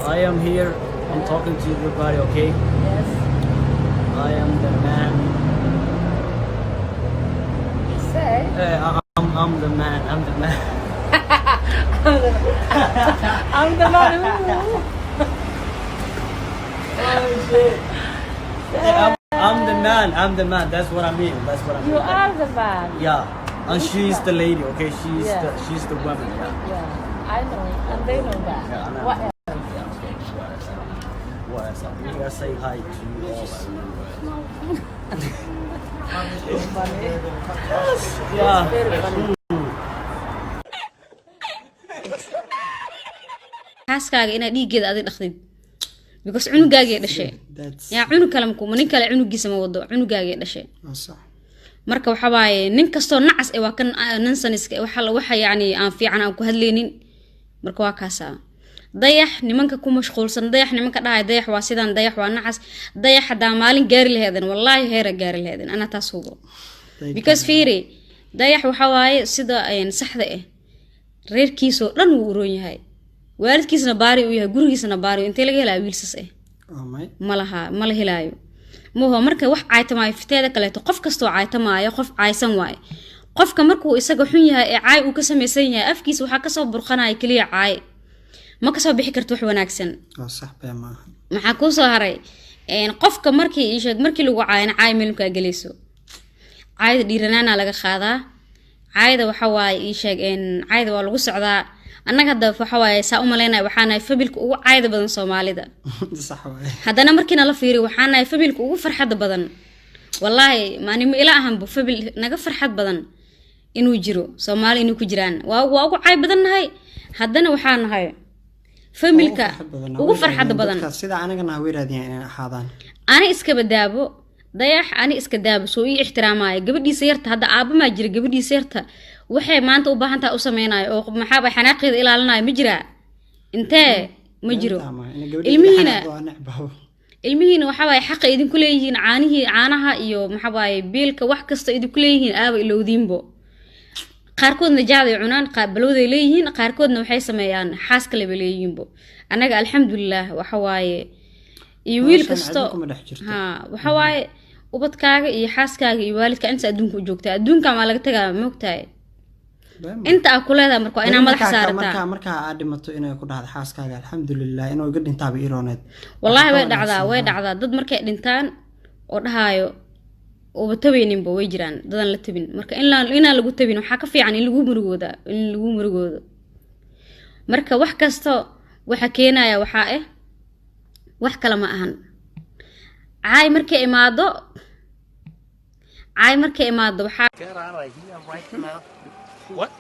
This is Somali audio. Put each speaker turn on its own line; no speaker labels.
I am here. I'm talking to everybody, okay?
Yes.
I am the man.
You say?
I'm the man. I'm the man.
I'm the man who.
Oh shit. Yeah, I'm the man. I'm the man. That's what I mean. That's what I mean.
You are the man.
Yeah. And she's the lady, okay? She's the woman. Yeah.
Yeah, I know, and they know that.
Yeah, I know.
What else?
Yeah, okay. What else? You gotta say hi to you all.
It's funny.
Yeah.
Very funny.
xaaskaaga inaad dhiiggeeda adig dhaqdid because cunugaagay dhashay yaa cunug kale ma nin kale cunugiisa ma wado cunugaagay dhashay
صح
marka waxa waaye nin kasto nacas ee waa kan nansaniska waxa yaani aan fiican aan ku hadleenin marka waa kaasa dayax nimanka ku mashquulsan dayax nimanka dhahay dayax waa sidaan dayax waa nacas dayax hadaa maalin gaari laheedan wallahi heera gaari laheedan ana taas hubo because fiiri dayax waxa waaye sida ay saxda ah reerkiiso dhan uu uroon yahay waalidkiisna baari uu yahay gurigiisna baari intee laga helaa wiilsas ah ma la helaayo mooho marka wax caaytamaayo fiteeda kale qof kasto caaytamaayo qof caaysan waay qofka markuu isaga xun yahay ee caay uu ka sameeysan yahay afkiisa waxa ka soo burqanay kaliya caay ma ka soo bixi karto wax wanaagsan
صح baa ma
maxaa ku soo haray qofka markii lagu caayna caay meelka galeyso caayda dhiiranaana laga qaadaa caayda waxa waaye caayda waa lagu socdaa annaga hadda waxa waaye saa u maleynaa waxaanahay fabilka ugu caayda badan Soomaalida
صح waaye
haddana markiina la fiiriyo waxaanahay fabilka ugu farxad badan wallahi maanimo ila ahan bu fabil naga farxad badan inuu jiro Soomaali inuu ku jiraan waa ugu caay badannahay haddana waxaanahay familka ugu farxad badan
sida anagana weeraadiyaan inay ahaadaan
ana iska badaabo dayax ani iska daabo soo ii ixtiraamay gabadhiisa yarta hadda aaba ma jira gabadhiisa yarta waxay maanta u baahan tahay u sameeyay oo maxaa bay xanaaqeeda ilaalinay ma jira intee ma jiro ilmihiina waxa way xaq idin ku leeyihiin caanaha iyo waxa way biilka wax kasta idin ku leeyihiin aaba ilowdiinbo qaarkoodna jaaday cunaan qaabalooday leeyihiin qaarkoodna waxay sameeyaan xaas kale leeyihiinbo anaga alxamdulillah waxa waaye iyo wiil kasto waxa waaye ubadkaaga iyo xaaskaaga iyo waalidka inta adduunka u joogtaa adduunka ma laga tagaa moogtahay inta ku leedahay marka ina madax saartaa
marka aad dhimato inay ku dhacdo xaaskaaga alxamdulillah inuu iga dhintaaba irooneed
wallahi way dhacdaa dad markay dhintaan oo dhahaayo oo tabeeninba way jiraan dadan la tabin marka in lagu tabin waxa ka fiican in lagu murugoodo marka wax kasto waxa keenaya waxa wax kala ma ahan caay markay imaado waxa
What?